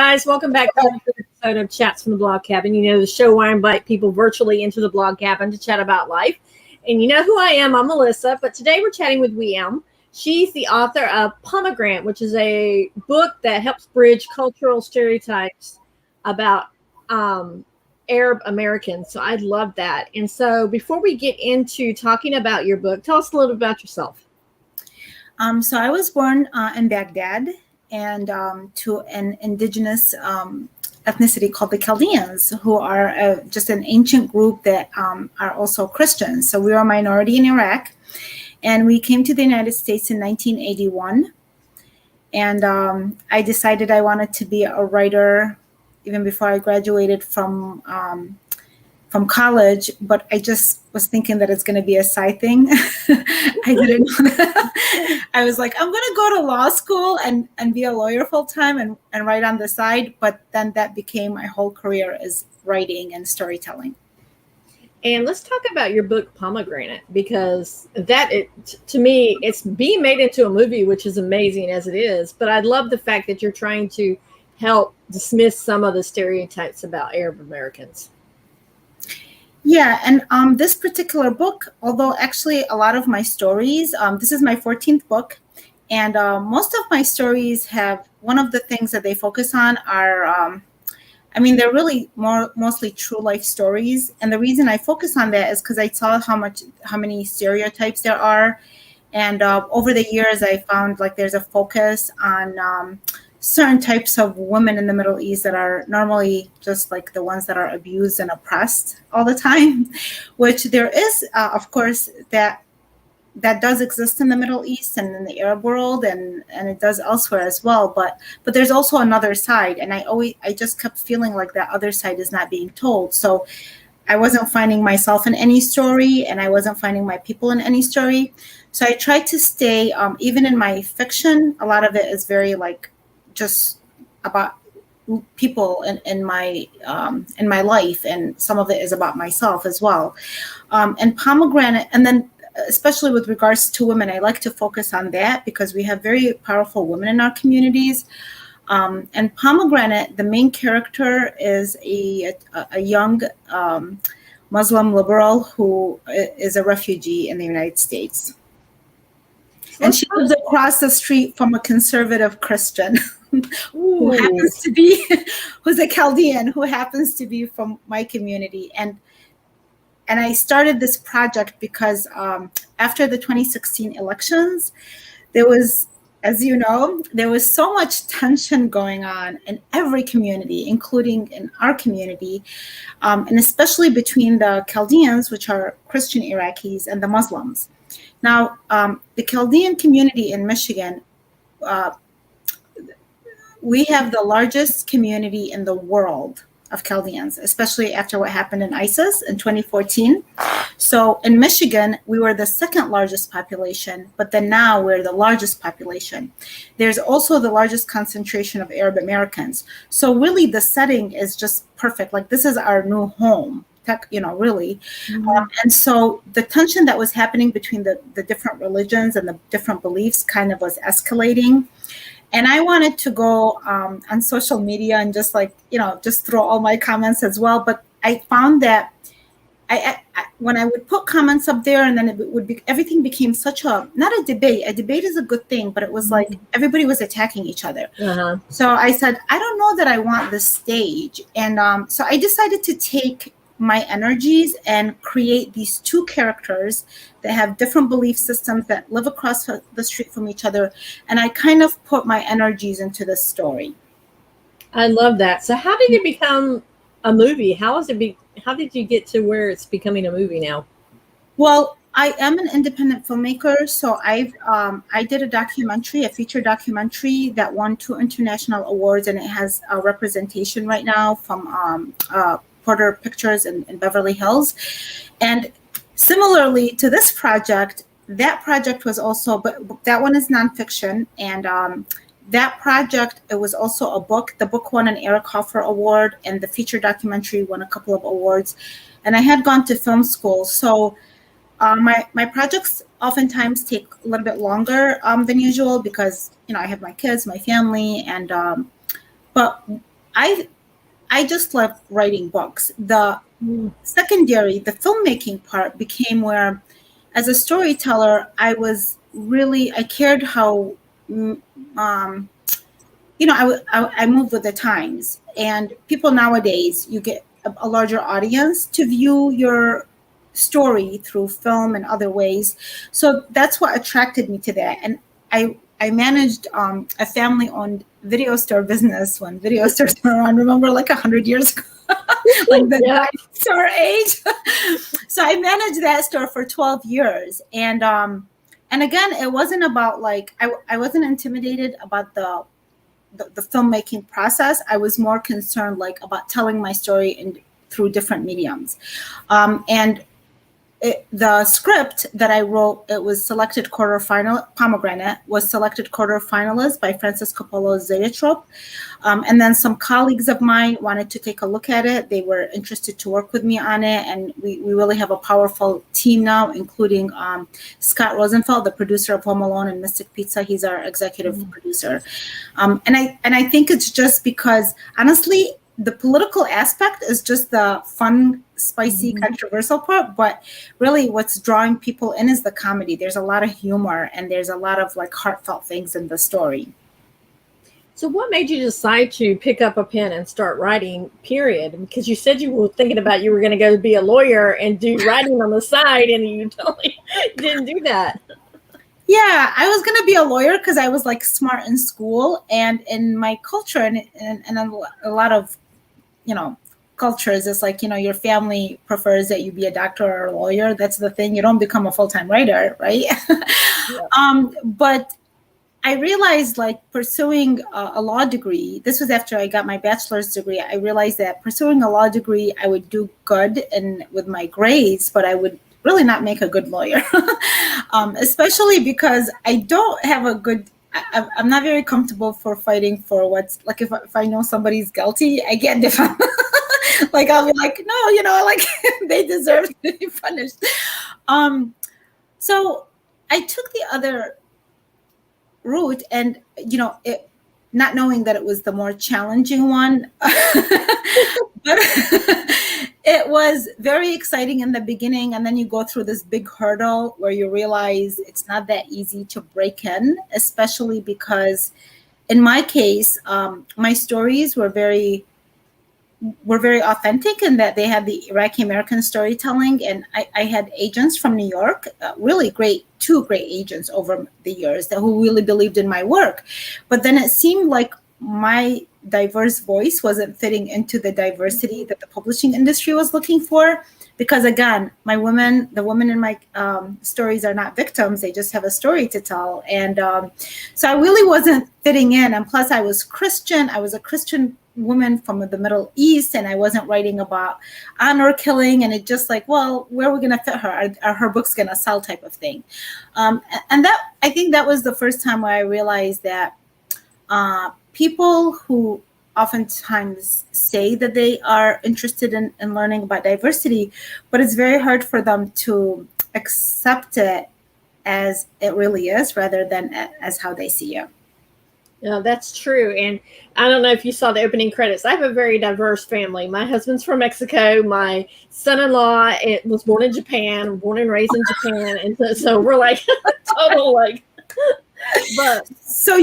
guys. Welcome back to another episode of Chats from the Blog Cabin. You know, the show where I invite people virtually into the blog cabin to chat about life. And you know who I am. I'm Melissa. But today we're chatting with Weam. She's the author of Pomegranate, which is a book that helps bridge cultural stereotypes about Arab Americans. So I love that. And so before we get into talking about your book, tell us a little bit about yourself. So I was born in Baghdad, and to an indigenous ethnicity called the Chaldeans, who are just an ancient group that are also Christians. So we were a minority in Iraq, and we came to the United States in 1981. And I decided I wanted to be a writer even before I graduated from college, but I just was thinking that it's going to be a side thing. I didn't. I was like, I'm going to go to law school and be a lawyer full time and write on the side. But then that became my whole career, is writing and storytelling. And let's talk about your book, Pomegranate, because to me, it's being made into a movie, which is amazing as it is. But I love the fact that you're trying to help dismiss some of the stereotypes about Arab Americans. Yeah, and this particular book, although actually a lot of my stories, this is my 14th book, and most of my stories have, one of the things that they focus on are, they're really mostly true life stories. And the reason I focus on that is because I saw how many stereotypes there are. And over the years, I found like there's a focus on certain types of women in the Middle East that are normally just like the ones that are abused and oppressed all the time, which there is, of course, that does exist in the Middle East and in the Arab world, and it does elsewhere as well. But there's also another side, and I just kept feeling like that other side is not being told. So I wasn't finding myself in any story, and I wasn't finding my people in any story. So I tried to stay, even in my fiction, a lot of it is very like just about people in my life, and some of it is about myself as well. And Pomegranate, and then especially with regards to women, I like to focus on that because we have very powerful women in our communities. And Pomegranate, the main character is a young Muslim liberal who is a refugee in the United States. And she lives across the street from a conservative Christian who's a Chaldean, who happens to be from my community. And I started this project because after the 2016 elections, there was, as you know, there was so much tension going on in every community, including in our community, and especially between the Chaldeans, which are Christian Iraqis, and the Muslims. Now, the Chaldean community in Michigan, we have the largest community in the world of Chaldeans, especially after what happened in ISIS in 2014. So in Michigan, we were the second largest population, but then now we're the largest population. There's also the largest concentration of Arab Americans. So really the setting is just perfect. Like this is our new home. Really. Mm-hmm. And so the tension that was happening between the different religions and the different beliefs kind of was escalating. And I wanted to go on social media and just just throw all my comments as well. But I found that I when I would put comments up there, and then it would be, everything became such not a debate. A debate is a good thing, but it was like everybody was attacking each other. Uh-huh. So I said, I don't know that I want this stage. And so I decided to take my energies and create these two characters that have different belief systems that live across the street from each other. And I kind of put my energies into this story. I love that. So how did it become a movie? How did you get to where it's becoming a movie now? Well, I am an independent filmmaker. So I did a feature documentary that won 2 international awards, and it has a representation right now from Porter Pictures in Beverly Hills. And similarly to this project, that project was also, but that one is nonfiction. And that project, it was also a book. The book won an Eric Hoffer Award, and the feature documentary won a couple of awards. And I had gone to film school. So my projects oftentimes take a little bit longer than usual because, I have my kids, my family, and but I just love writing books. The secondary, the filmmaking part became where, as a storyteller, I cared how, I move with the times. And people nowadays, you get a larger audience to view your story through film and other ways. So that's what attracted me to that. And I managed a family-owned video store business when video stores were around. Remember, like 100 years ago, like the dinosaur age. So I managed that store for 12 years, and again, it wasn't about like I wasn't intimidated about the filmmaking process. I was more concerned like about telling my story through different mediums, and the script that I wrote, it was selected quarterfinal. Pomegranate was selected quarterfinalist by Francis Coppola's Zoetrope. And then some colleagues of mine wanted to take a look at it. They were interested to work with me on it. And we really have a powerful team now, including Scott Rosenfeld, the producer of Home Alone and Mystic Pizza. He's our executive producer. And I think it's just because, honestly, the political aspect is just the fun, spicy, controversial part, but really what's drawing people in is the comedy. There's a lot of humor and there's a lot of like heartfelt things in the story. So what made you decide to pick up a pen and start writing, period? Because you said you were thinking about you were going to go be a lawyer and do writing on the side, and you totally didn't do that. Yeah, I was going to be a lawyer because I was like smart in school, and in my culture and a lot of, cultures, it's like, your family prefers that you be a doctor or a lawyer. That's the thing. You don't become a full-time writer, right? Yeah. But I realized like pursuing a law degree, this was after I got my bachelor's degree. I realized that pursuing a law degree, I would do good and with my grades, but I would really not make a good lawyer, especially because I don't have a good, I'm not very comfortable for fighting for what's like, if I know somebody's guilty, I get different. Like, I'll be like, no, like they deserve to be punished. So I took the other route and, not knowing that it was the more challenging one, but it was very exciting in the beginning. And then you go through this big hurdle where you realize it's not that easy to break in, especially because in my case, my stories were very authentic in that they had the Iraqi American storytelling. And I had agents from New York, two great agents over the years who really believed in my work. But then it seemed like my diverse voice wasn't fitting into the diversity that the publishing industry was looking for. Because again, the women in my stories are not victims. They just have a story to tell. And so I really wasn't fitting in. And plus I was Christian. I was a Christian woman from the Middle East, and I wasn't writing about honor killing. And it just like, well, where are we going to fit her? Are her books going to sell type of thing? And that, I think that was the first time where I realized that people who oftentimes say that they are interested in learning about diversity, but it's very hard for them to accept it as it really is rather than as how they see it. Yeah, that's true. And I don't know if you saw the opening credits. I have a very diverse family. My husband's from Mexico. My son-in-law was born in Japan, born and raised in Japan. And so we're like total like, but. So,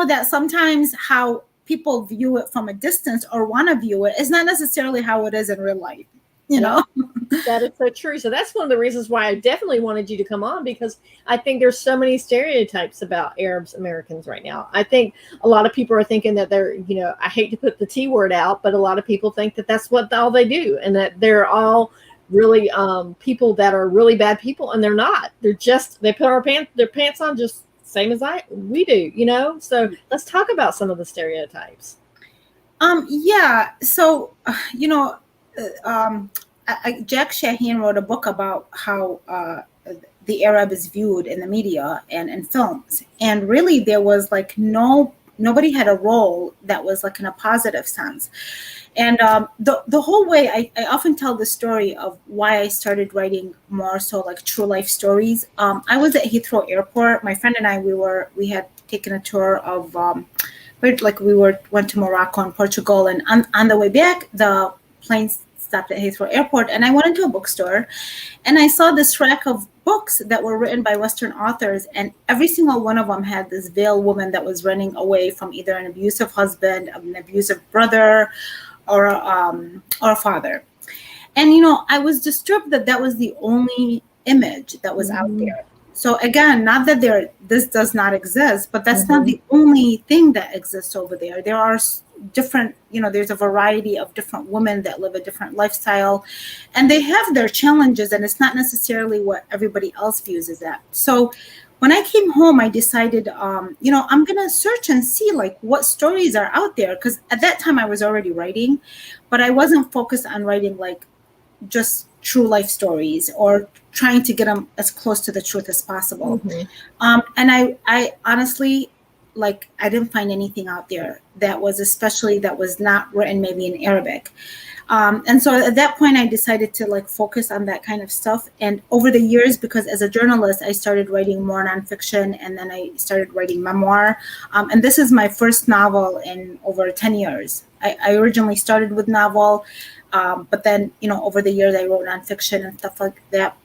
that sometimes how people view it from a distance or want to view it is not necessarily how it is in real life. That is so true. So that's one of the reasons why I definitely wanted you to come on, because I think there's so many stereotypes about Arabs Americans right now. I think a lot of people are thinking that they're, I hate to put the T word out, but a lot of people think that that's what all they do, and that they're all really people that are really bad people, and they're not. They're just, they put their pants on just same as we do, So let's talk about some of the stereotypes. So, Jack Shaheen wrote a book about how the Arab is viewed in the media and in films. And really there was like nobody had a role that was like in a positive sense. And the whole way, I often tell the story of why I started writing more so like true life stories. I was at Heathrow Airport. My friend and I, we had taken a tour of like went to Morocco and Portugal, and on the way back, the plane stopped at Heathrow Airport, and I went into a bookstore, and I saw this rack of books that were written by Western authors, and every single one of them had this veiled woman that was running away from either an abusive husband, an abusive brother, or a father. And I was disturbed that that was the only image that was out there. So again, not that this does not exist, but that's not the only thing that exists over there. There are different, there's a variety of different women that live a different lifestyle, and they have their challenges, and it's not necessarily what everybody else views as that. So when I came home, I decided, I'm going to search and see like what stories are out there. Because at that time I was already writing, but I wasn't focused on writing like just true life stories or trying to get them as close to the truth as possible. And I honestly, like, I didn't find anything out there that was not written maybe in Arabic. And so at that point, I decided to like focus on that kind of stuff. And over the years, because as a journalist, I started writing more nonfiction, and then I started writing memoir. And this is my first novel in over 10 years. I originally started with novel, but then, over the years, I wrote nonfiction and stuff like that.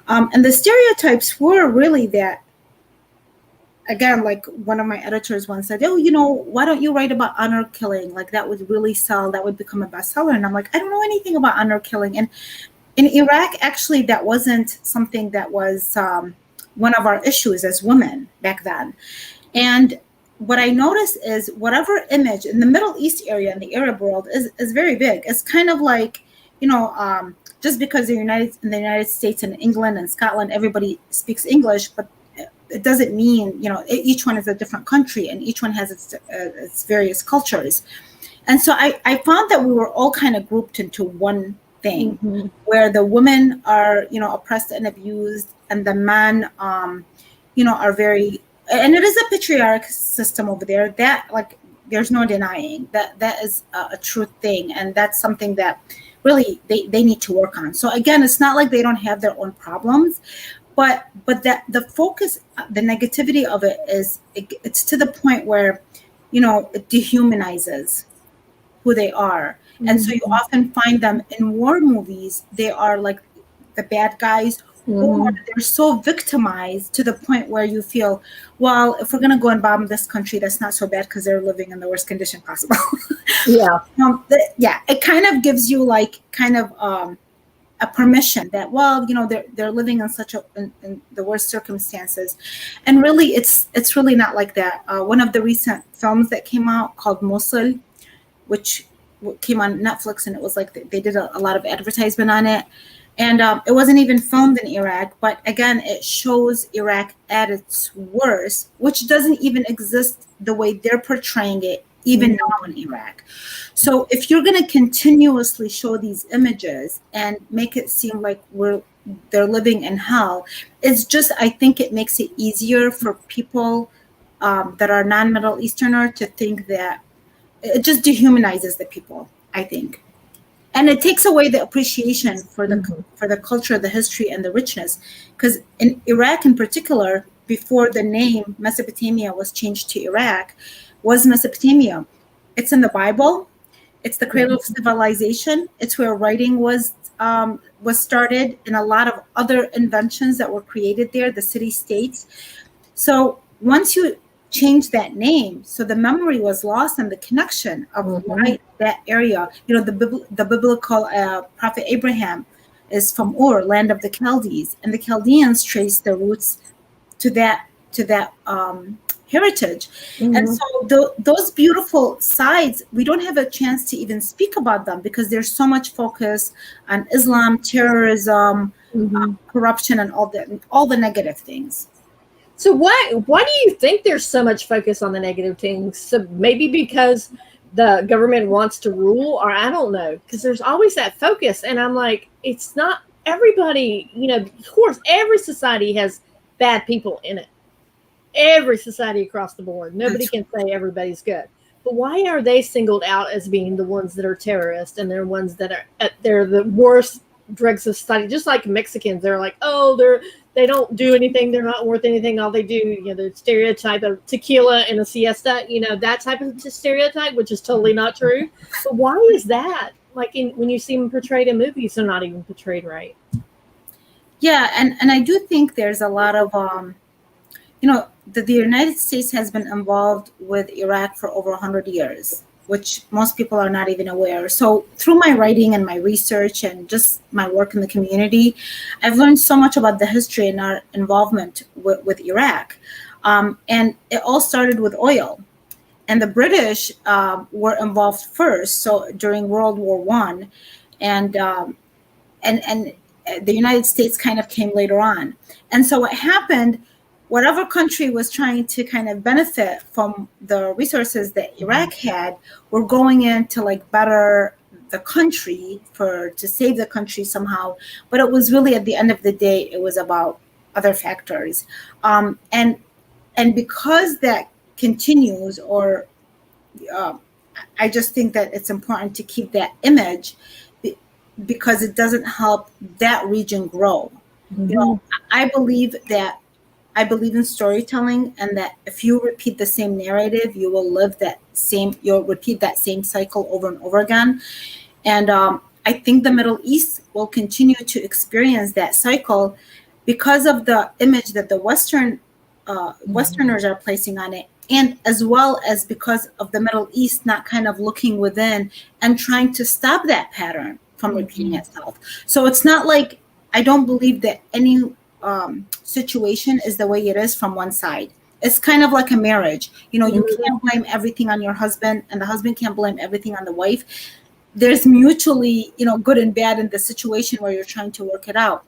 And the stereotypes were really that, again, like one of my editors once said, why don't you write about honor killing? Like that would really sell, that would become a bestseller. And I'm like, I don't know anything about honor killing. And in Iraq, actually, that wasn't something that was one of our issues as women back then. And what I noticed is whatever image in the Middle East area in the Arab world is very big. It's kind of like, just because in the United States and England and Scotland, everybody speaks English, but it doesn't mean, each one is a different country and each one has its various cultures. And so I found that we were all kind of grouped into one thing, where the women are, oppressed and abused, and the men, are very, and it is a patriarch system over there that, like, there's no denying that is a true thing. And that's something that really they need to work on. So again, it's not like they don't have their own problems, but that the focus, the negativity of it is, it's to the point where, it dehumanizes who they are. And so you often find them in war movies, they are like the bad guys, or they're so victimized to the point where you feel, well, if we're going to go and bomb this country, that's not so bad because they're living in the worst condition possible. Yeah. It kind of gives you like a permission that, well, they're living in in the worst circumstances. And really, it's really not like that. One of the recent films that came out called Mosul, which came on Netflix, and it was like they did a lot of advertisement on it. And it wasn't even filmed in Iraq, but again, it shows Iraq at its worst, which doesn't even exist the way they're portraying it, even now in Iraq. So if you're going to continuously show these images and make it seem like they're living in hell, it's just, I think it makes it easier for people that are non-Middle Easterner to think that it just dehumanizes the people, I think. And it takes away the appreciation for the culture, the history, and the richness. Because in Iraq in particular, before the name Mesopotamia was changed to Iraq, was Mesopotamia. It's in the Bible. It's the cradle of civilization. It's where writing was started, and a lot of other inventions that were created there, the city-states. So once you change that name, so the memory was lost and the connection of why that area, the biblical prophet Abraham is from Ur, land of the Chaldees, and the Chaldeans trace their roots to that heritage. And so those beautiful sides, we don't have a chance to even speak about them because there's so much focus on Islam, terrorism, corruption, and all the negative things. So why do you think there's so much focus on the negative things? So maybe because the government wants to rule, or I don't know, because there's always that focus. And I'm like, it's not everybody, of course, every society has bad people in it. Every society across the board. Nobody can say everybody's good. But why are they singled out as being the ones that are terrorists, and they're ones that they're the worst dregs of society? Just like Mexicans, they're like, oh, they don't do anything. They're not worth anything. All they do, the stereotype of tequila and a siesta, that type of stereotype, which is totally not true. But why is that? Like when you see them portrayed in movies, they're not even portrayed right. Yeah, and I do think there's a lot of the United States has been involved with Iraq for over 100 years, which most people are not even aware. So through my writing and my research and just my work in the community, I've learned so much about the history and our involvement with Iraq. And it all started with oil. And the British were involved first, so during World War I, and the United States kind of came later on. And so what happened, whatever country was trying to kind of benefit from the resources that Iraq had, were going in to like better the country to save the country somehow. But it was really, at the end of the day, it was about other factors. And because that continues, I just think that it's important to keep that image, because it doesn't help that region grow. Mm-hmm. I believe in storytelling, and that if you repeat the same narrative, you will you'll repeat that same cycle over and over again. And I think the Middle East will continue to experience that cycle because of the image that the Westerners are placing on it, and as well as because of the Middle East not kind of looking within and trying to stop that pattern from repeating itself. So it's not like, I don't believe that any situation is the way it is from one side. It's kind of like a marriage. You can't blame everything on your husband, and the husband can't blame everything on the wife. There's mutually, good and bad in the situation where you're trying to work it out.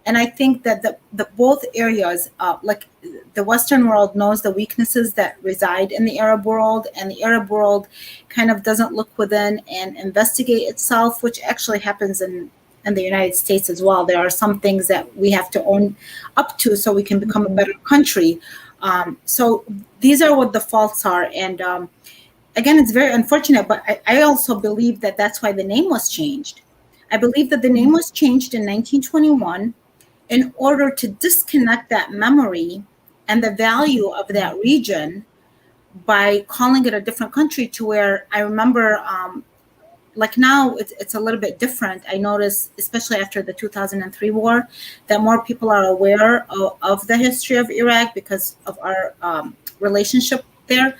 And I think that the both areas, like the Western world knows the weaknesses that reside in the Arab world, and the Arab world kind of doesn't look within and investigate itself, which actually happens in the United States as well. There are some things that we have to own up to so we can become a better country. So these are what the faults are. And again, it's very unfortunate, but I also believe that that's why the name was changed. I believe that the name was changed in 1921 in order to disconnect that memory and the value of that region by calling it a different country, to where I remember, like now it's a little bit different. I noticed, especially after the 2003 war, that more people are aware of the history of Iraq because of our relationship there.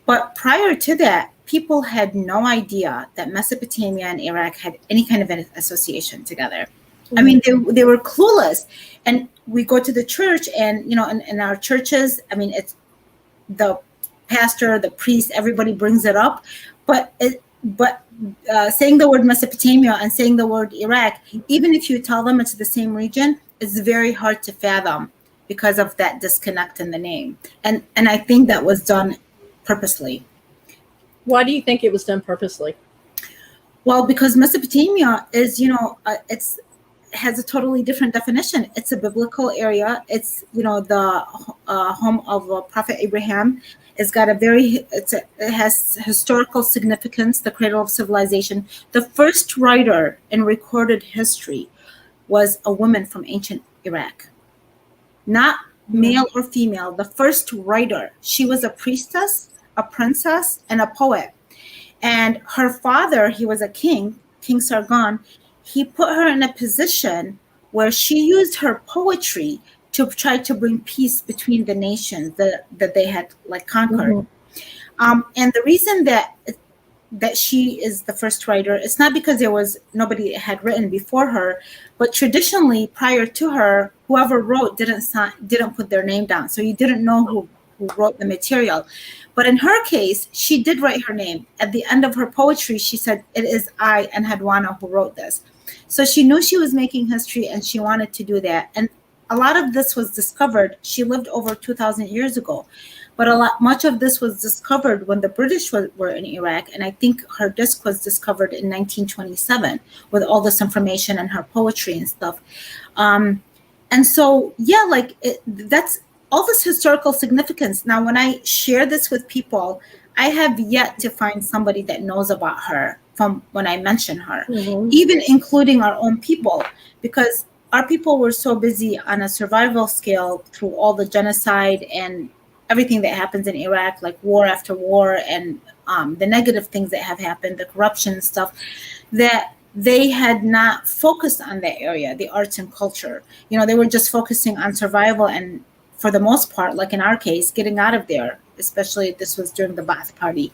But prior to that, people had no idea that Mesopotamia and Iraq had any kind of an association together. I mean, they were clueless. And we go to the church, and in our churches, I mean, it's the pastor, the priest, everybody brings it up, but saying the word Mesopotamia and saying the word Iraq, even if you tell them it's the same region, it's very hard to fathom because of that disconnect in the name. And I think that was done purposely. Why do you think it was done purposely? Well, because Mesopotamia is, has a totally different definition. It's a biblical area. It's, the home of Prophet Abraham. It's got it has historical significance, the cradle of civilization. The first writer in recorded history was a woman from ancient Iraq, not male or female. The first writer, she was a priestess, a princess, and a poet. And her father, he was a king, King Sargon. He put her in a position where she used her poetry to try to bring peace between the nations that they had conquered. And the reason that she is the first writer, it's not because there was nobody that had written before her, but traditionally prior to her, whoever wrote didn't put their name down. So you didn't know who wrote the material. But in her case, she did write her name. At the end of her poetry, she said, "It is I and Hadwana who wrote this." So she knew she was making history, and she wanted to do that. And a lot of this was discovered. She lived over 2,000 years ago, but much of this was discovered when the British were in Iraq. And I think her disc was discovered in 1927 with all this information and her poetry and stuff. And so, that's all this historical significance. Now, when I share this with people, I have yet to find somebody that knows about her from when I mention her, even including our own people, because our people were so busy on a survival scale through all the genocide and everything that happens in Iraq, like war after war, and the negative things that have happened, the corruption and stuff, that they had not focused on that area, the arts and culture. They were just focusing on survival and, for the most part, like in our case, getting out of there, especially this was during the Ba'ath Party.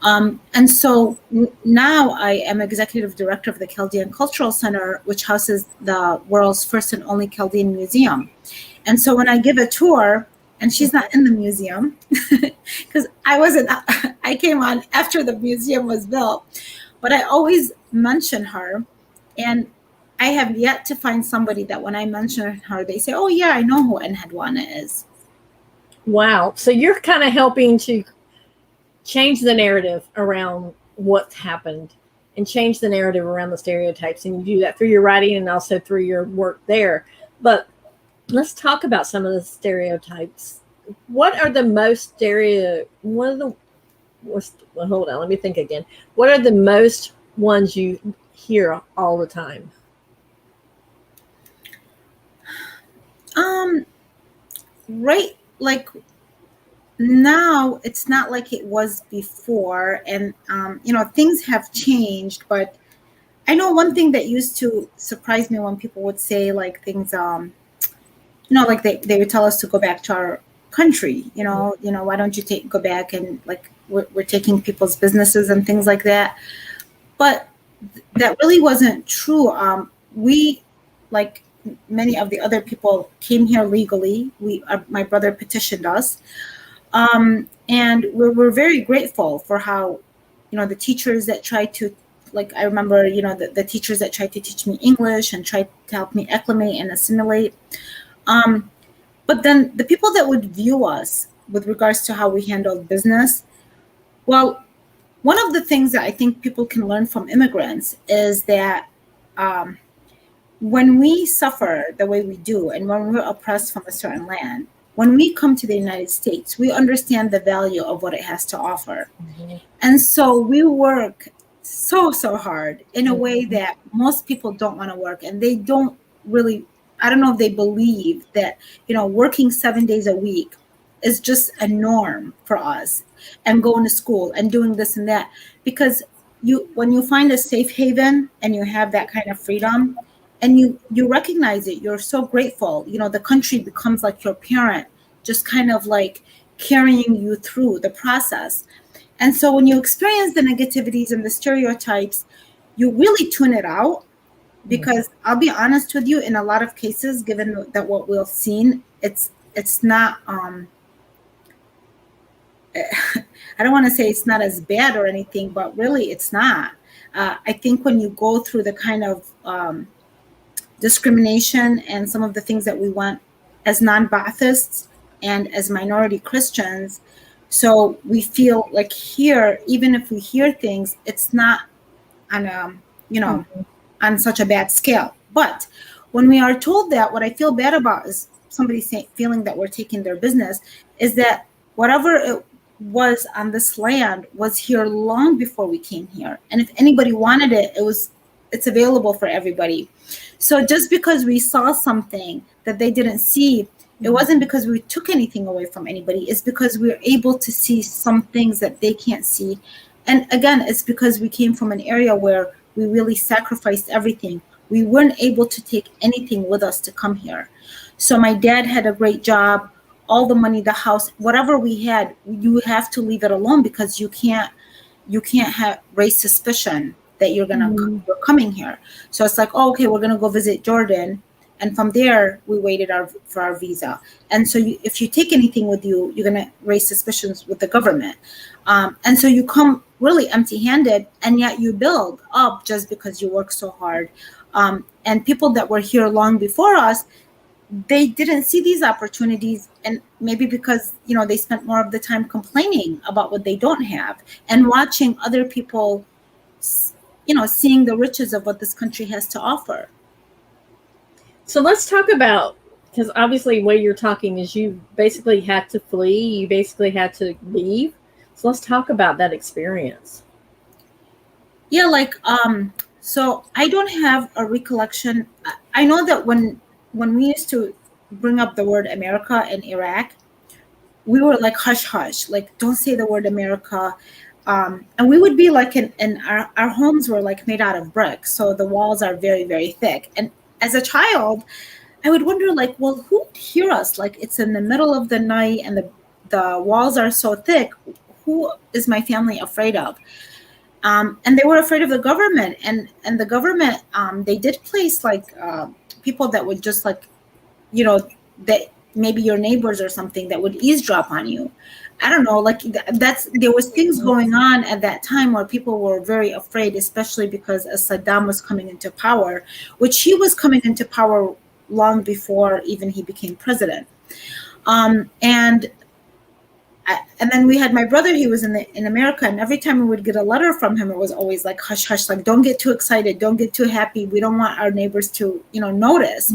And so now I am executive director of the Chaldean Cultural Center, which houses the world's first and only Chaldean museum. And so when I give a tour, and she's not in the museum because I came on after the museum was built, but I always mention her. And I have yet to find somebody that when I mention her, they say, oh yeah, I know who Nhadwana is. Wow. So you're kind of helping to change the narrative around what's happened and change the narrative around the stereotypes. And you do that through your writing and also through your work there. But let's talk about some of the stereotypes. What are the most hold on, let me think again. What are the most ones you hear all the time? Right, like now it's not like it was before, and things have changed. But I know one thing that used to surprise me when people would say like things, like they would tell us to go back to our country. Why don't you go back, and like we're taking people's businesses and things like that. But that really wasn't true. We, like many of the other people, came here legally. My brother petitioned us, and we're very grateful for how, the teachers that tried to, like I remember, the teachers that tried to teach me English and tried to help me acclimate and assimilate. But then the people that would view us with regards to how we handled business, well, one of the things that I think people can learn from immigrants is that when we suffer the way we do, and when we're oppressed from a certain land, when we come to the United States, we understand the value of what it has to offer. Mm-hmm. And so we work so hard in a way that most people don't want to work, and they don't really, I don't know if they believe that, working 7 days a week is just a norm for us, and going to school and doing this and that. Because when you find a safe haven and you have that kind of freedom, and you recognize it, you're so grateful. The country becomes like your parent, just kind of like carrying you through the process. And so when you experience the negativities and the stereotypes, you really tune it out. Because I'll be honest with you, in a lot of cases, given that what we've seen, it's not, I don't want to say it's not as bad or anything, but really it's not. I think when you go through the kind of discrimination and some of the things that we want as non-Baathists and as minority Christians, so we feel like here, even if we hear things, it's not on a, on such a bad scale. But when we are told that, what I feel bad about is somebody feeling that we're taking their business, is that whatever it was on this land was here long before we came here. And if anybody wanted it, it's available for everybody. So just because we saw something that they didn't see, it wasn't because we took anything away from anybody. It's because we're able to see some things that they can't see. And again, it's because we came from an area where we really sacrificed everything. We weren't able to take anything with us to come here. So my dad had a great job, all the money, the house, whatever we had, you have to leave it alone, because you can't raise suspicion that you're coming here. So it's like, oh, okay, we're gonna go visit Jordan, and from there we waited for our visa. And so if you take anything with you, you're gonna raise suspicions with the government. And so you come really empty-handed, and yet you build up just because you work so hard. And people that were here long before us, they didn't see these opportunities, and maybe because they spent more of the time complaining about what they don't have and watching other people, seeing the riches of what this country has to offer. So let's talk about, because obviously the way you're talking is you basically had to flee, you basically had to leave. So let's talk about that experience. Yeah, like So I don't have a recollection. I know that when we used to bring up the word America in Iraq, we were like hush hush, like don't say the word America. And we would be like in our homes were like made out of brick, so the walls are very, very thick. And as a child, I would wonder, like, well, who would hear us? Like, it's in the middle of the night and the walls are so thick. Who is my family afraid of? And they were afraid of the government. And the government, they did place like people that would just like, you know, that maybe your neighbors or something that would eavesdrop on you. I don't know, like that's there was things going on at that time where people were very afraid, especially because as Saddam was coming into power, which he was coming into power long before even he became president. And then we had my brother. He was in America, and every time we would get a letter from him, it was always like hush hush, like don't get too excited, don't get too happy. We don't want our neighbors to notice.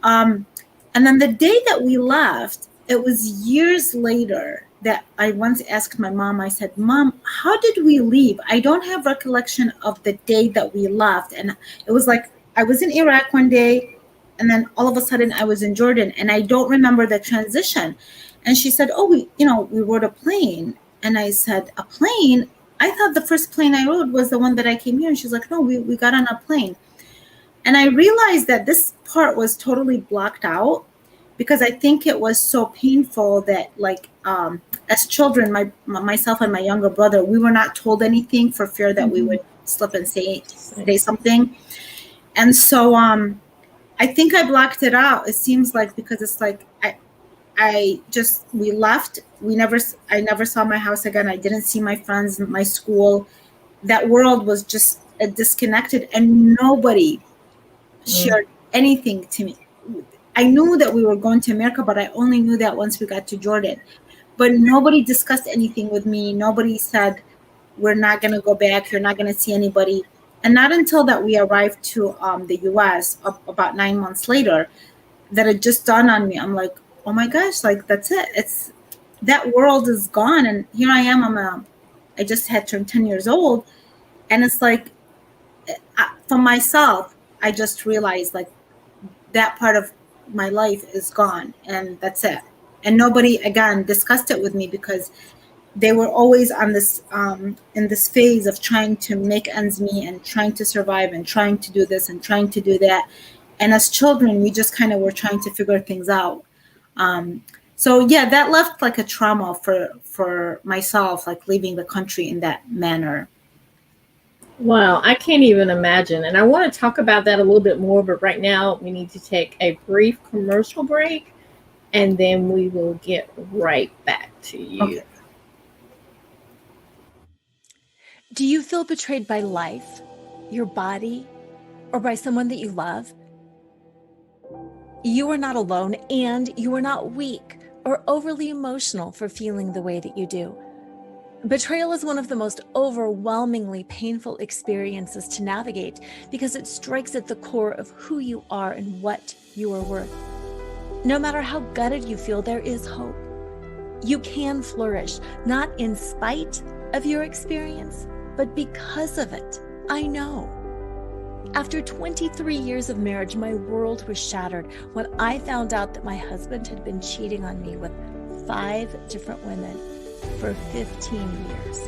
And then the day that we left, it was years later that I once asked my mom, I said, Mom, how did we leave? I don't have recollection of the day that we left. And it was like, I was in Iraq one day, and then all of a sudden I was in Jordan, and I don't remember the transition. And she said, oh, we rode a plane. And I said, a plane? I thought the first plane I rode was the one that I came here. And she's like, no, we got on a plane. And I realized that this part was totally blocked out because I think it was so painful that, like, as children, myself and my younger brother, we were not told anything for fear that we would slip and say something. And so I think I blocked it out. It seems like, because it's like we left. I never saw my house again. I didn't see my friends, my school. That world was just disconnected, and nobody shared anything to me. I knew that we were going to America, but I only knew that once we got to Jordan. But nobody discussed anything with me. Nobody said, we're not going to go back. You're not going to see anybody. And not until that we arrived to the U.S. About 9 months later, that it just dawned on me. I'm like, oh my gosh, like that's it. It's that world is gone. And here I am. I just had turned 10 years old. And it's like, for myself, I just realized like that part of my life is gone, and that's it. And nobody again discussed it with me because they were always on this in this phase of trying to make ends meet and trying to survive and trying to do this and trying to do that. And as children, we just kind of were trying to figure things out. So yeah, that left like a trauma for myself, like leaving the country in that manner. Wow, I can't even imagine. And I want to talk about that a little bit more, but right now we need to take a brief commercial break, and then we will get right back to you. Okay. Do you feel betrayed by life, your body, or by someone that you love? You are not alone, and you are not weak or overly emotional for feeling the way that you do. Betrayal is one of the most overwhelmingly painful experiences to navigate because it strikes at the core of who you are and what you are worth. No matter how gutted you feel, there is hope. You can flourish, not in spite of your experience, but because of it. I know. After 23 years of marriage, my world was shattered when I found out that my husband had been cheating on me with 5 different women for 15 years.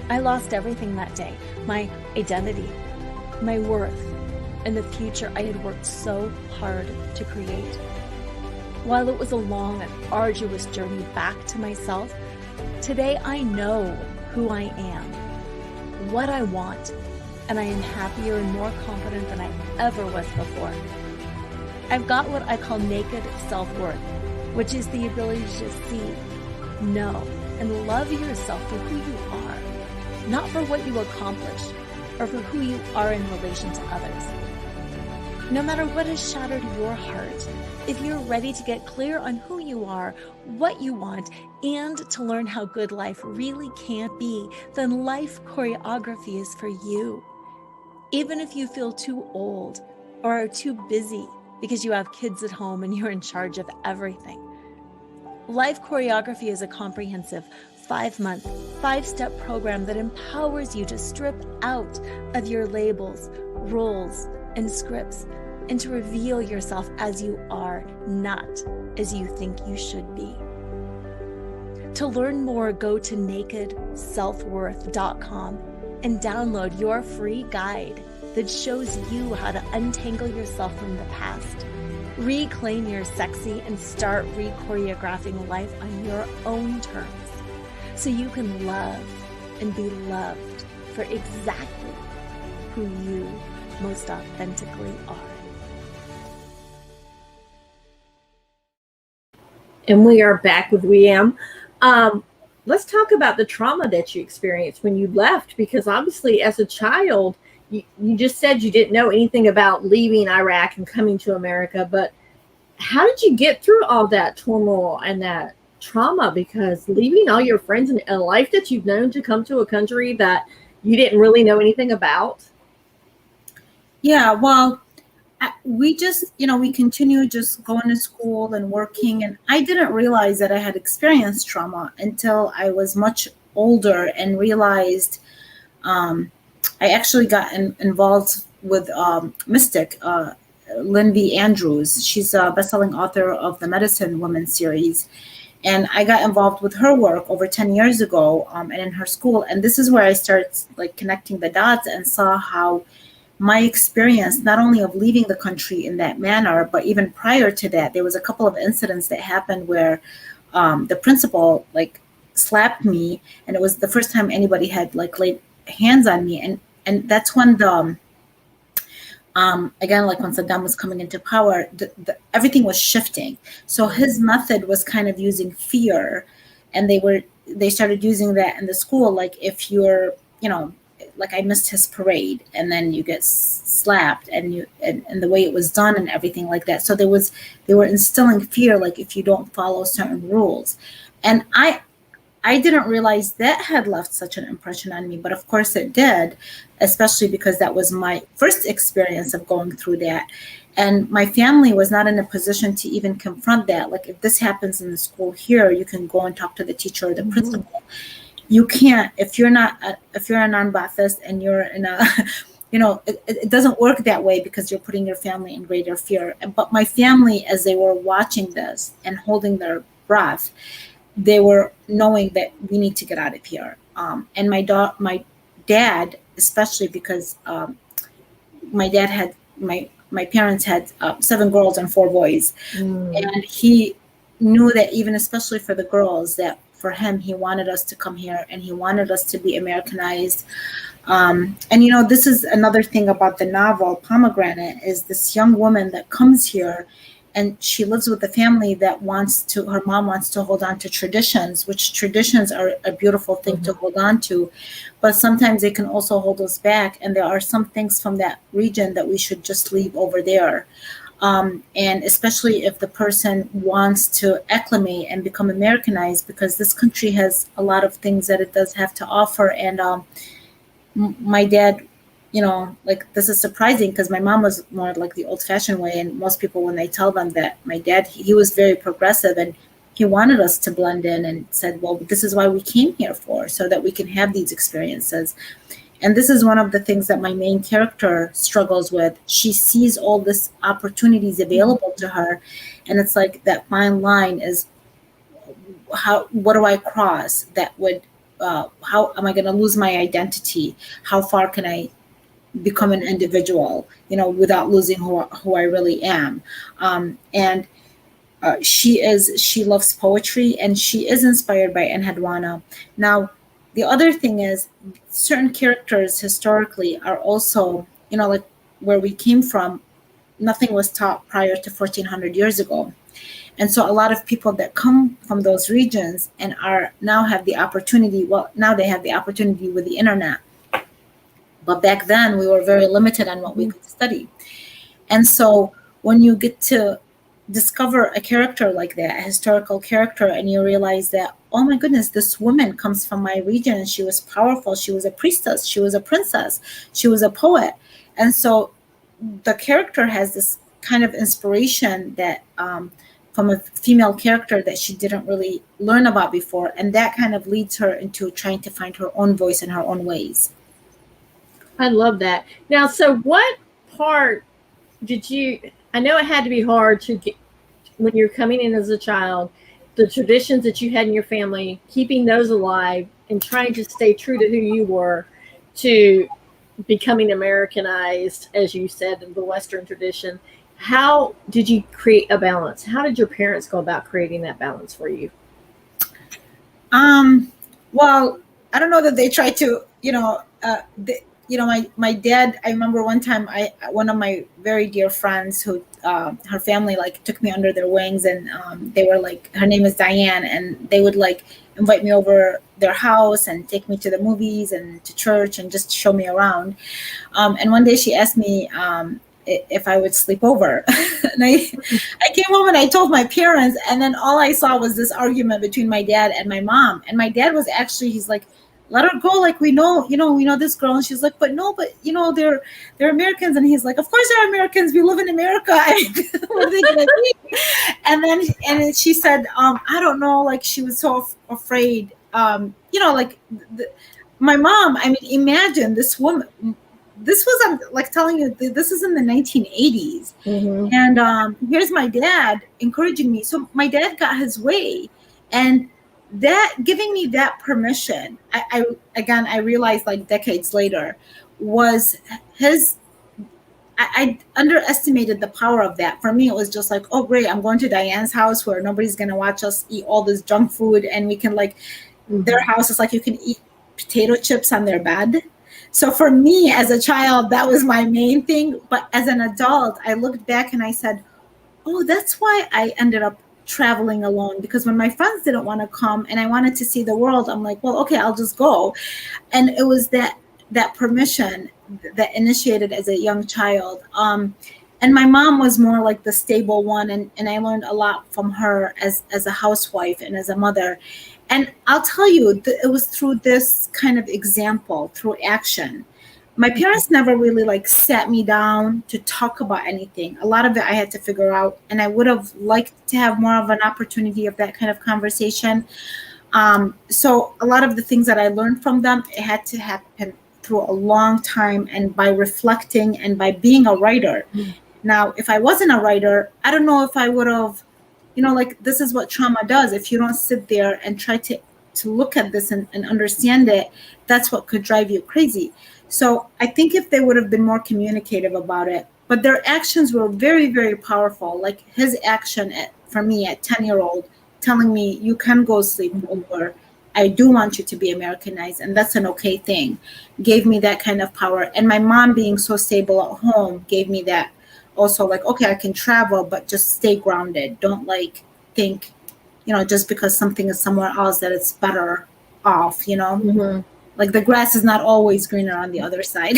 I lost everything that day, my identity, my worth, and the future I had worked so hard to create. While it was a long and arduous journey back to myself, today I know who I am, what I want, and I am happier and more confident than I ever was before. I've got what I call naked self-worth, which is the ability to just see, know, and love yourself for who you are, not for what you accomplish or for who you are in relation to others. No matter what has shattered your heart, if you're ready to get clear on who you are, what you want, and to learn how good life really can be, then Life Choreography is for you. Even if you feel too old or are too busy because you have kids at home and you're in charge of everything. Life Choreography is a comprehensive 5-month, 5-step program that empowers you to strip out of your labels, roles, and scripts, and to reveal yourself as you are, not as you think you should be. To learn more, go to nakedselfworth.com and download your free guide that shows you how to untangle yourself from the past, reclaim your sexy, and start re-choreographing life on your own terms so you can love and be loved for exactly who you most authentically are. And we are back with Weam. Let's talk about the trauma that you experienced when you left, because obviously as a child, you just said you didn't know anything about leaving Iraq and coming to America, but how did you get through all that turmoil and that trauma? Because leaving all your friends and a life that you've known to come to a country that you didn't really know anything about? Yeah, well, we just, we continued just going to school and working. And I didn't realize that I had experienced trauma until I was much older and realized I actually got involved with Mystic, Lindsay Andrews. She's a best-selling author of the Medicine Women series. And I got involved with her work over 10 years ago and in her school. And this is where I started connecting the dots and saw how my experience, not only of leaving the country in that manner, but even prior to that, there was a couple of incidents that happened where the principal slapped me, and it was the first time anybody had laid hands on me, and that's when the again, when Saddam was coming into power, everything was shifting. So his method was kind of using fear, and they started using that in the school. If you're, I missed his parade, and then you get slapped, and the way it was done and everything like that. So they were instilling fear, if you don't follow certain rules. And I didn't realize that had left such an impression on me, but of course it did, especially because that was my first experience of going through that. And my family was not in a position to even confront that. If this happens in the school here, you can go and talk to the teacher or the principal. You can't, if you're a non-Ba'athist and you're in a, it doesn't work that way, because you're putting your family in greater fear. But my family, as they were watching this and holding their breath, they were knowing that we need to get out of here. And my dad, especially because my parents had 7 girls and 4 boys. And he knew that even especially for the girls, that for him, he wanted us to come here and he wanted us to be Americanized. And, this is another thing about the novel, Pomegranate, is this young woman that comes here, and she lives with a family that her mom wants to hold on to traditions, which traditions are a beautiful thing to hold on to, but sometimes they can also hold us back. And there are some things from that region that we should just leave over there. And especially if the person wants to acclimate and become Americanized, because this country has a lot of things that it does have to offer. And my dad, this is surprising, because my mom was more the old-fashioned way, and most people, when they tell them that, my dad, he was very progressive, and he wanted us to blend in and said, well, this is why we came here for, so that we can have these experiences. And this is one of the things that my main character struggles with. She sees all these opportunities available to her, and it's that fine line is, what do I cross that would, how am I going to lose my identity? How far can I become an individual, without losing who I really am? And she loves poetry, and she is inspired by Enhedwana. Now, the other thing is, certain characters historically are also, where we came from, nothing was taught prior to 1400 years ago. And so a lot of people that come from those regions and now have the opportunity, now they have the opportunity with the internet. But back then we were very limited on what we could study. And so when you get to discover a character like that, a historical character, and you realize that, oh my goodness, this woman comes from my region, and she was powerful, she was a priestess, she was a princess, she was a poet. And so the character has this kind of inspiration that from a female character that she didn't really learn about before. And that kind of leads her into trying to find her own voice and her own ways. I love that. Now, so what part did you, I know it had to be hard to get, when you're coming in as a child, the traditions that you had in your family, keeping those alive and trying to stay true to who you were, to becoming Americanized, as you said, in the Western tradition. How did you create a balance? How did your parents go about creating that balance for you? Well, I don't know that they tried to, my dad, I remember one time one of my very dear friends who, her family like took me under their wings, and they were like, her name is Diane, and they would like invite me over their house and take me to the movies and to church and just show me around. And one day she asked me if I would sleep over. And I came home and I told my parents, and then all I saw was this argument between my dad and my mom. And my dad was actually, he's like, let her go. Like, we know this girl. And she's like, but they're Americans. And he's like, of course they're Americans. We live in America. And then she said, I don't know. Like, she was so afraid. My mom, I mean, imagine this woman. This was, I'm like telling you, this is in the 1980s. Mm-hmm. And here's my dad encouraging me. So my dad got his way, and that giving me that permission, I realized like decades later, was his. I underestimated the power of that. For me, it was just like, oh great, I'm going to Diane's house where nobody's gonna watch us eat all this junk food, and we can like, mm-hmm. Their house is like you can eat potato chips on their bed. So for me as a child, that was my main thing. But as an adult, I looked back and I said, oh, that's why I ended up traveling alone, because when my friends didn't want to come and I wanted to see the world, I'm like, well, okay, I'll just go. And it was that permission that initiated as a young child. And my mom was more like the stable one, and I learned a lot from her as a housewife and as a mother. And I'll tell you, it was through this kind of example, through action. My parents never really like sat me down to talk about anything. A lot of it I had to figure out, and I would have liked to have more of an opportunity of that kind of conversation. So a lot of the things that I learned from them, it had to happen through a long time, and by reflecting and by being a writer. Mm-hmm. Now, if I wasn't a writer, I don't know if I would have, like, this is what trauma does. If you don't sit there and try to look at this and understand it, that's what could drive you crazy. So I think if they would have been more communicative about it, but their actions were very, very powerful. Like his action for me at 10-year-old, telling me, you can go sleep over. I do want you to be Americanized, and that's an okay thing, gave me that kind of power. And my mom being so stable at home gave me that also, like, okay, I can travel, but just stay grounded. Don't like think, just because something is somewhere else that it's better off, Mm-hmm. Like the grass is not always greener on the other side.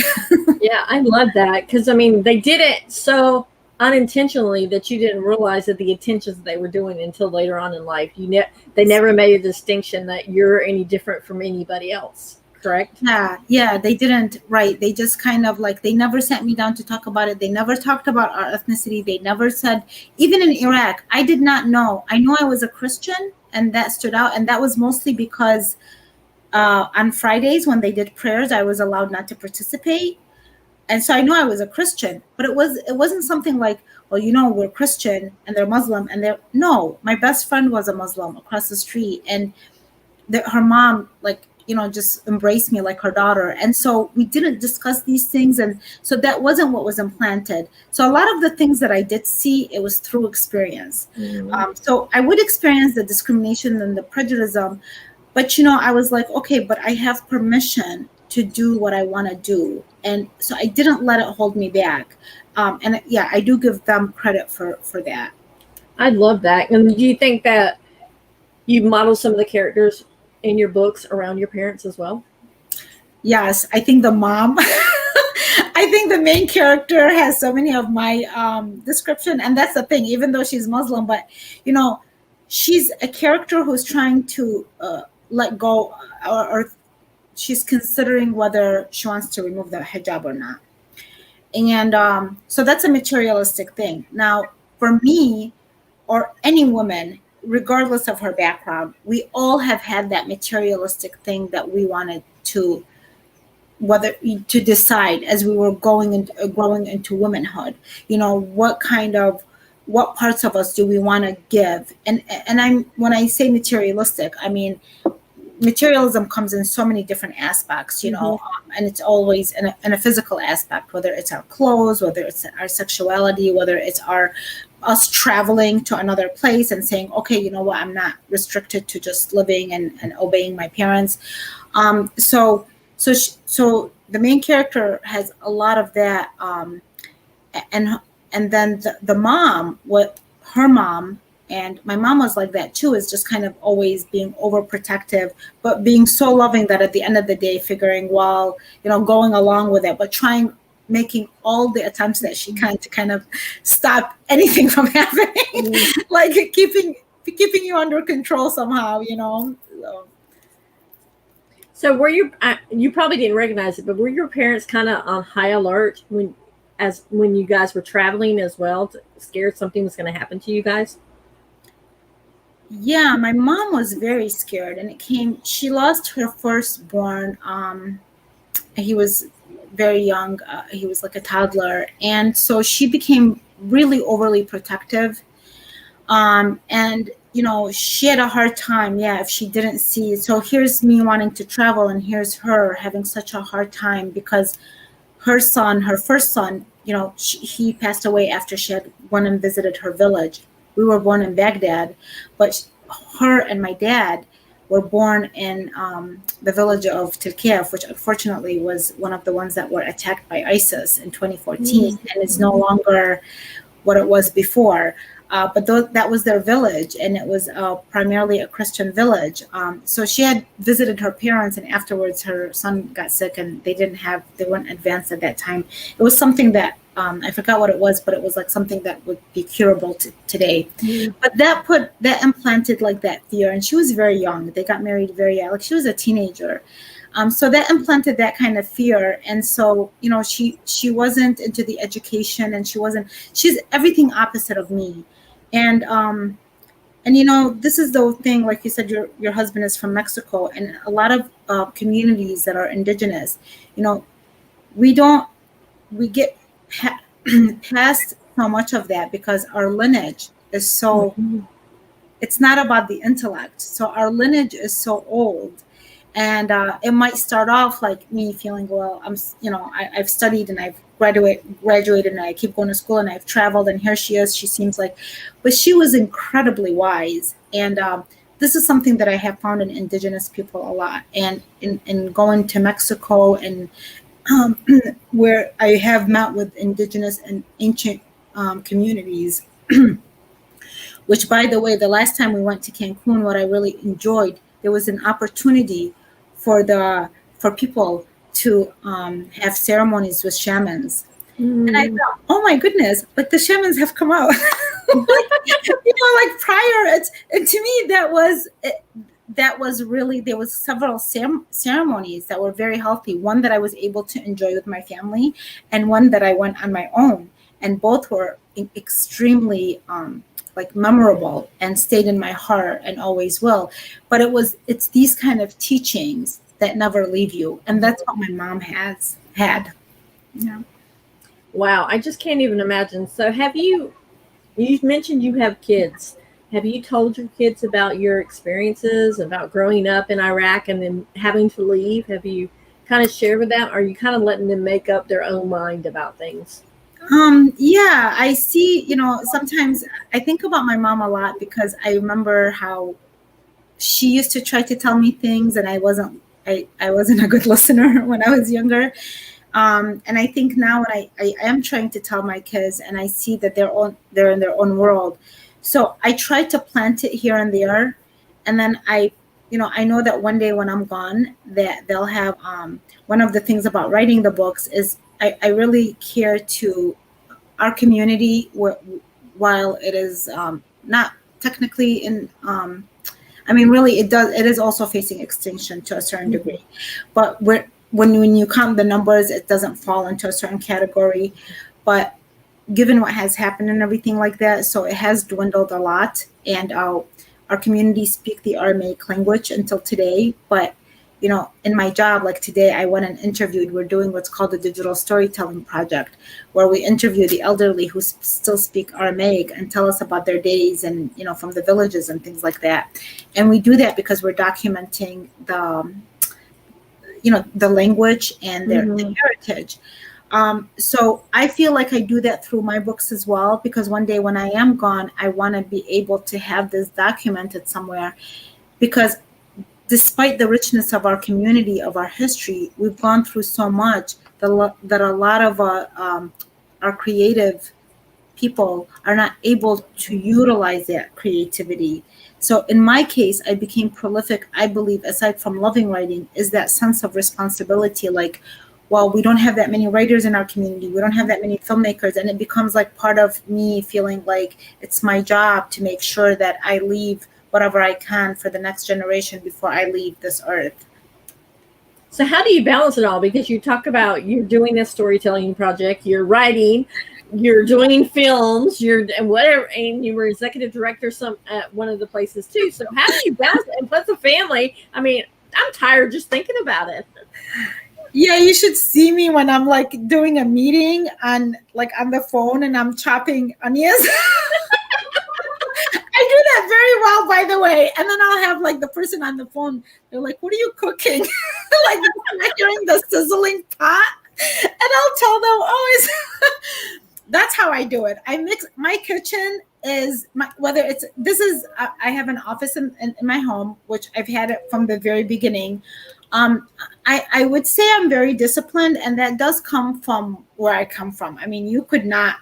Yeah, I love that, because I mean, they did it so unintentionally that you didn't realize that the intentions they were doing until later on in life. They never made a distinction that you're any different from anybody else. Correct? Yeah, they didn't. Right. They just kind of like, they never sat me down to talk about it. They never talked about our ethnicity. They never said, even in Iraq, I did not know. I knew I was a Christian, and that stood out. And that was mostly because on Fridays when they did prayers, I was allowed not to participate. And so I knew I was a Christian, but it wasn't something like, well, we're Christian and they're Muslim, and no, my best friend was a Muslim across the street, and her mom, like, just embraced me like her daughter. And so we didn't discuss these things. And so that wasn't what was implanted. So a lot of the things that I did see, it was through experience. Mm-hmm. So I would experience the discrimination and the prejudice, but, I was like, okay, but I have permission to do what I want to do. And so I didn't let it hold me back. And yeah, I do give them credit for that. I love that. And do you think that you model some of the characters in your books around your parents as well? Yes, I think the mom, I think the main character has so many of my description. And that's the thing, even though she's Muslim, but, she's a character who's trying to let go, or she's considering whether she wants to remove the hijab or not. And so that's a materialistic thing. Now, for me, or any woman, regardless of her background, we all have had that materialistic thing that we wanted to, whether to decide as we were growing into womanhood, what parts of us do we want to give? And I'm, when I say materialistic, I mean, materialism comes in so many different aspects, and it's always in a physical aspect, whether it's our clothes, whether it's our sexuality, whether it's us traveling to another place and saying, okay, you know what, I'm not restricted to just living and obeying my parents. So the main character has a lot of that, and then the mom, what her mom, and my mom was like that too, is just kind of always being overprotective, but being so loving that at the end of the day, figuring, well, going along with it, but making all the attempts that she can to kind of stop anything from happening, like keeping you under control somehow, So were you probably didn't recognize it, but were your parents kind of on high alert when you guys were traveling as well, scared something was going to happen to you guys? Yeah, my mom was very scared, and she lost her firstborn. He was very young. He was like a toddler. And so she became really overly protective. And, she had a hard time. Yeah, if she didn't see. So here's me wanting to travel, and here's her having such a hard time because her first son, he passed away after she had went and visited her village. We were born in Baghdad, but her and my dad were born in the village of Tilkiev, which unfortunately was one of the ones that were attacked by ISIS in 2014, and it's no longer what it was before. But that was their village, and it was primarily a Christian village. So she had visited her parents, and afterwards her son got sick, and they weren't advanced at that time. It was something that I forgot what it was, but it was like something that would be curable today. But that implanted like that fear, and she was very young. They got married very young, like she was a teenager. So that implanted that kind of fear. And so, she wasn't into the education, and she's everything opposite of me. And this is the thing, like you said, your husband is from Mexico, and a lot of communities that are indigenous, we get past so much of that because our lineage is so, it's not about the intellect. So our lineage is so old. And it might start off like me feeling, well, I've studied and I've graduated and I keep going to school and I've traveled, and here she is. She seems like, but she was incredibly wise. And this is something that I have found in indigenous people a lot. And in going to Mexico and where I have met with indigenous and ancient communities, which, by the way, the last time we went to Cancun, what I really enjoyed, there was an opportunity for people to have ceremonies with shamans. And I thought, oh my goodness, like the shamans have come out. like prior, and to me that was really, there was several ceremonies that were very healthy. One that I was able to enjoy with my family, and one that I went on my own, and both were extremely memorable and stayed in my heart and always will. But it's these kind of teachings that never leave you, and that's what my mom has had. Wow, I just can't even imagine. So you mentioned you have kids. Have you told your kids about your experiences, about growing up in Iraq and then having to leave? Have you kind of shared with them? Or are you kind of letting them make up their own mind about things? Yeah, I see, sometimes I think about my mom a lot because I remember how she used to try to tell me things, and I wasn't a good listener when I was younger. And I think now when I am trying to tell my kids, and I see that they're in their own world. So I try to plant it here and there. And then I know that one day when I'm gone, that they'll have, one of the things about writing the books is I really care to our community, while it is not technically in, really it is also facing extinction to a certain degree. But when you count the numbers, it doesn't fall into a certain category. But given what has happened and everything like that, so it has dwindled a lot. And our community speak the Aramaic language until today. But in my job, like today, I went and interviewed. We're doing what's called the digital storytelling project, where we interview the elderly who still speak Aramaic and tell us about their days and, from the villages and things like that. And we do that because we're documenting the language and their heritage. So I feel like I do that through my books as well, because one day when I am gone, I want to be able to have this documented somewhere, because despite the richness of our community, of our history, we've gone through so much that a lot of our creative people are not able to utilize that creativity. So in my case, I became prolific, I believe, aside from loving writing, is that sense of responsibility. Like, well, we don't have that many writers in our community. We don't have that many filmmakers. And it becomes like part of me feeling like it's my job to make sure that I leave whatever I can for the next generation before I leave this earth. So how do you balance it all? Because you talk about you're doing this storytelling project, you're writing, you're doing films, and whatever, and you were executive director at one of the places too. So how do you balance it? And plus the family. I mean, I'm tired just thinking about it. Yeah, you should see me when I'm like doing a meeting on the phone and I'm chopping onions. I do that very well, by the way. And then I'll have like the person on the phone. They're like, "What are you cooking?" Like hearing the sizzling pot, and I'll tell them, "Oh, it's." That's how I do it. I mix my kitchen is whether it's I have an office in my home, which I've had it from the very beginning. I would say I'm very disciplined, and that does come from where I come from. I mean, you could not.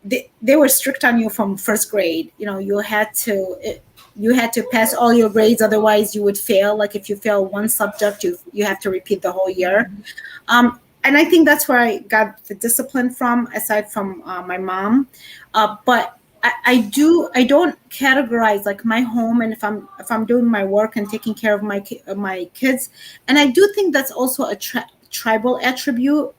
They were strict on you from first grade. You had to pass all your grades, otherwise you would fail. Like if you fail one subject, you have to repeat the whole year. And I think that's where I got the discipline from, aside from my mom. But I don't categorize like my home, and if I'm doing my work and taking care of my kids, and I do think that's also a tribal attribute.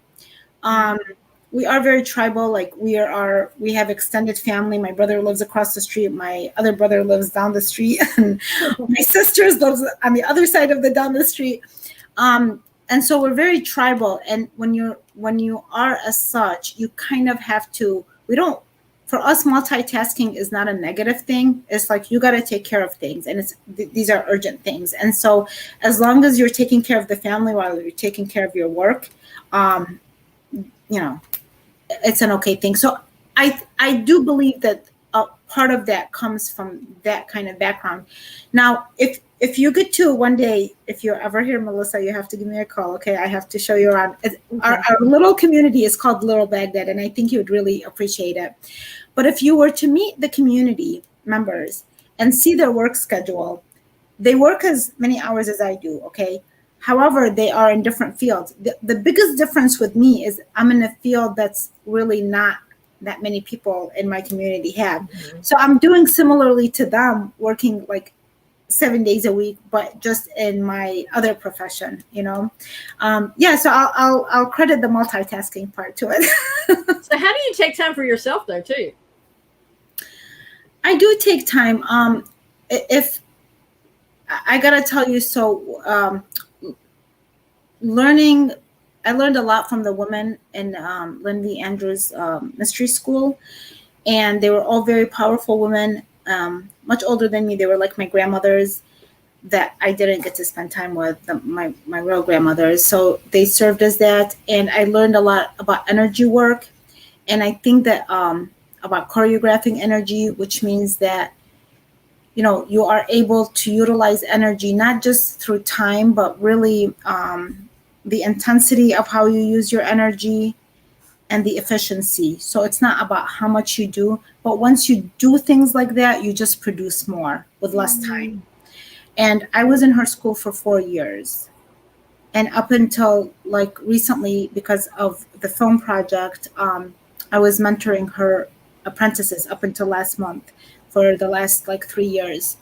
We are very tribal. Like we have extended family. My brother lives across the street. My other brother lives down the street, and my sisters lives on the other side of down the street. And so we're very tribal. And when you are as such, you kind of have to. For us, multitasking is not a negative thing. It's like you got to take care of things, and these are urgent things. And so as long as you're taking care of the family while you're taking care of your work, it's an okay thing. So I do believe that part of that comes from that kind of background. Now, if you get to one day, if you're ever here, Melissa, you have to give me a call. Okay, I have to show you around. Our little community is called Little Baghdad, and I think you would really appreciate it. But if you were to meet the community members and see their work schedule, they work as many hours as I do. Okay. However, they are in different fields. The biggest difference with me is I'm in a field that's really not that many people in my community have. Mm-hmm. So I'm doing similarly to them, working like 7 days a week, but just in my other profession, So I'll credit the multitasking part to it. So how do you take time for yourself though, too? I do take time. If I gotta tell you, so I learned a lot from the women in Lindsay Andrews Mystery School, and they were all very powerful women, much older than me. They were like my grandmothers that I didn't get to spend time with, my real grandmothers. So they served as that, and I learned a lot about energy work, and I think that about choreographing energy, which means that you are able to utilize energy not just through time, but really the intensity of how you use your energy and the efficiency. So it's not about how much you do, but once you do things like that, you just produce more with less time. And I was in her school for 4 years. And up until like recently, because of the film project, I was mentoring her apprentices up until last month for the last like 3 years.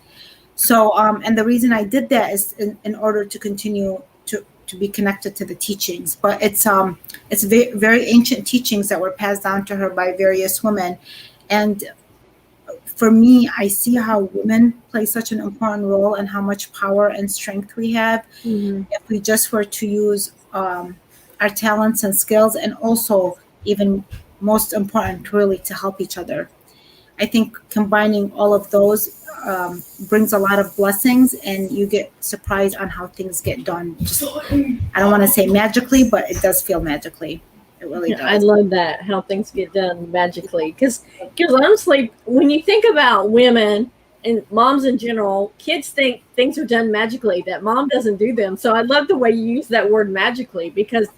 So, and the reason I did that is in order to continue to to be connected to the teachings. But it's very, very ancient teachings that were passed down to her by various women. And for me, I see how women play such an important role and how much power and strength we have if we just were to use our talents and skills, and also, even most important, really to help each other. I think combining all of those brings a lot of blessings, and you get surprised on how things get done. Just, I don't want to say magically, but it does feel magically. It really does. I love that, how things get done magically. Because honestly, when you think about women and moms in general, kids think things are done magically, that mom doesn't do them. So I love the way you use that word magically, because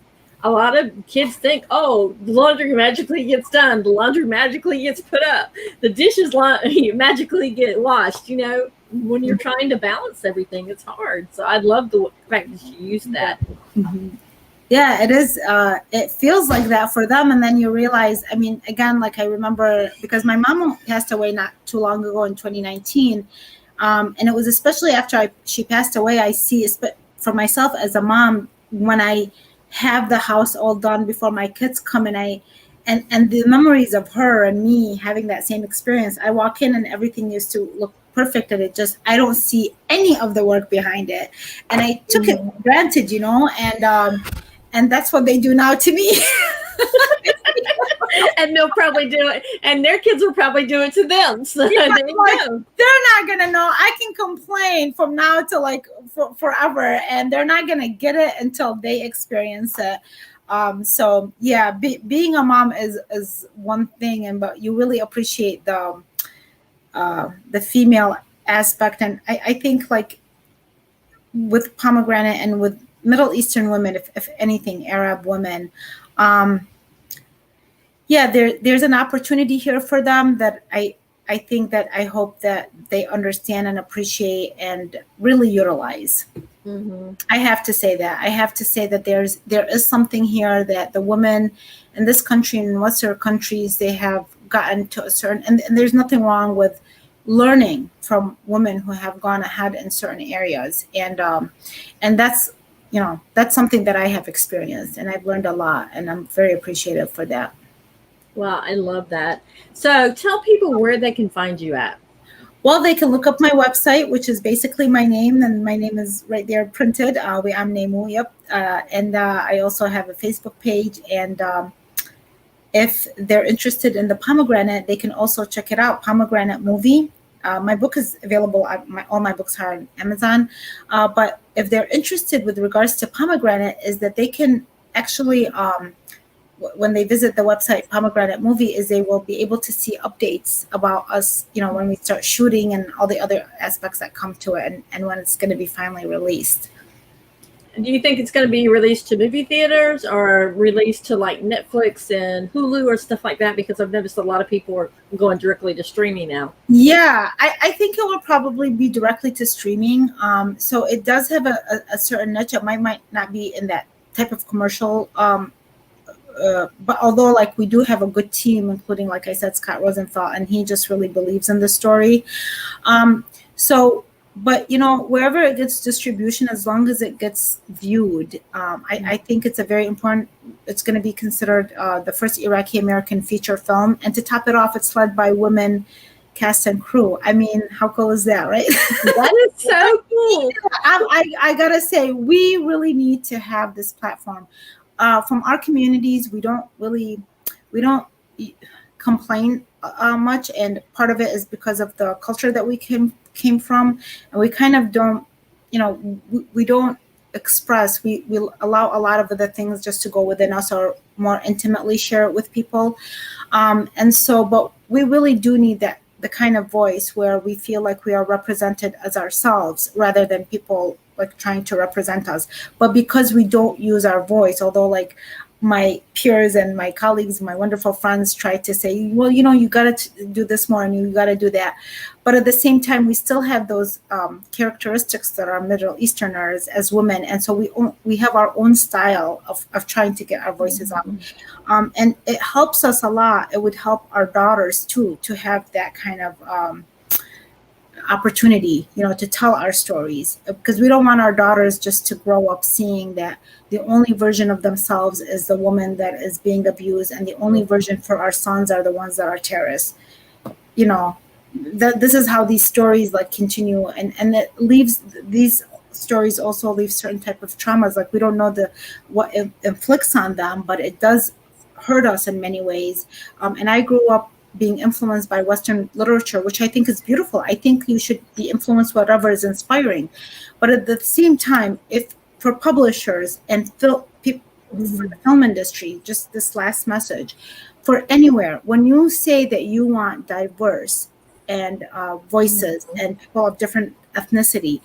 a lot of kids think, oh, the laundry magically gets done, the laundry magically gets put up, the dishes magically get washed. You know, when you're trying to balance everything, it's hard. So I love the fact that you use that. Yeah, it is. It feels like that for them. And then you realize, I mean, again, like I remember, because my mom passed away not too long ago in 2019. And it was especially after she passed away, I see, for myself as a mom, when I have the house all done before my kids come, and the memories of her and me having that same experience, I walk in and everything used to look perfect, and I don't see any of the work behind it. And I took it for granted, you know, and that's what they do now to me. And they'll probably do it, and their kids will probably do it to them. So yeah, there you like, go. They're not gonna know. I can complain from now to like forever, and they're not gonna get it until they experience it. So yeah, being a mom is one thing, but you really appreciate the female aspect. And I think, like, with Pomegranate and with Middle Eastern women, if anything, Arab women, there's an opportunity here for them that I think that I hope that they understand and appreciate and really utilize. I have to say that there is something here that the women in this country and in Western countries, they have gotten to a certain, and there's nothing wrong with learning from women who have gone ahead in certain areas, and that's, you know, that's something that I have experienced, and I've learned a lot, and I'm very appreciative for that. Wow, I love that. So tell people where they can find you at. Well, they can look up my website, which is basically my name, and my name is right there printed. Weam Namou, yep. And I also have a Facebook page, and if they're interested in the Pomegranate, they can also check it out, Pomegranate Movie. My book is available, all my books are on Amazon. But if they're interested with regards to Pomegranate, is that they can actually, when they visit the website Pomegranate Movie, is they will be able to see updates about us, you know, when we start shooting and all the other aspects that come to it, and when it's going to be finally released. Do you think it's going to be released to movie theaters or released to like Netflix and Hulu or stuff like that? Because I've noticed a lot of people are going directly to streaming now. Yeah, I think it will probably be directly to streaming. So it does have a certain niche. It might not be in that type of commercial. But although, like, we do have a good team, including, like I said, Scott Rosenfeld, and he just really believes in the story. But, you know, wherever it gets distribution, as long as it gets viewed, I think it's it's going to be considered the first Iraqi American feature film. And to top it off, it's led by women cast and crew. I mean, how cool is that, right? That is so cool. I got to say, we really need to have this platform. From our communities, we don't complain much, and part of it is because of the culture that we came from, and we kind of don't, you know, we don't express. We allow a lot of the things just to go within us or more intimately share it with people, and so, but we really do need the kind of voice where we feel like we are represented as ourselves rather than people like trying to represent us. But because we don't use our voice, although like my peers and my colleagues, my wonderful friends try to say, well, you know, you got to do this more and you got to do that. But at the same time, we still have those characteristics that are Middle Easterners as women. And so we have our own style of trying to get our voices out. And it helps us a lot. It would help our daughters too, to have that kind of opportunity, to tell our stories, because we don't want our daughters just to grow up seeing that the only version of themselves is the woman that is being abused, and the only version for our sons are the ones that are terrorists. This is how these stories like continue, and it leaves these stories also leave certain type of traumas. Like we don't know what it inflicts on them, but it does hurt us in many ways. And I grew up being influenced by Western literature, which I think is beautiful. I think you should be influenced whatever is inspiring. But at the same time, if for publishers and for the film industry, just this last message, for anywhere, when you say that you want diverse and voices and people of different ethnicity,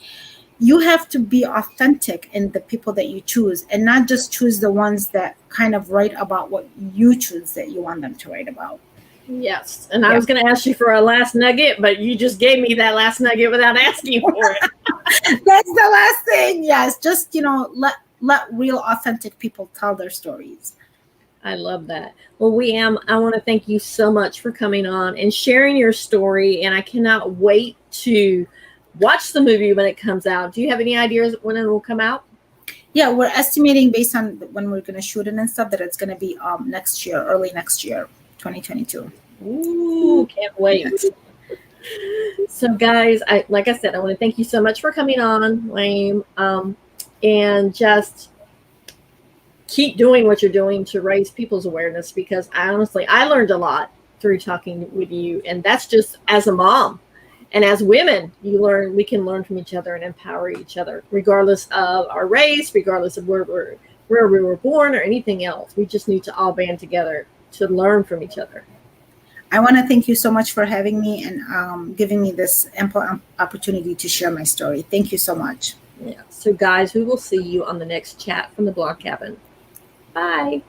you have to be authentic in the people that you choose, and not just choose the ones that kind of write about what you choose that you want them to write about. Yes. And I was going to ask you for a last nugget, but you just gave me that last nugget without asking for it. That's the last thing. Yes. Just, let real authentic people tell their stories. I love that. Well, Weam, I want to thank you so much for coming on and sharing your story. And I cannot wait to watch the movie when it comes out. Do you have any ideas when it will come out? Yeah, we're estimating based on when we're going to shoot it and stuff that it's going to be next year, early next year, 2022. Ooh, can't wait. So guys, like I said, I want to thank you so much for coming on, Weam, and just keep doing what you're doing to raise people's awareness, because I learned a lot through talking with you, and that's just as a mom. And as women, we can learn from each other and empower each other, regardless of our race, regardless of where we were born or anything else. We just need to all band together to learn from each other. I want to thank you so much for having me and giving me this ample opportunity to share my story. Thank you so much. Yeah. So guys, we will see you on the next chat from the Blog Cabin. Bye.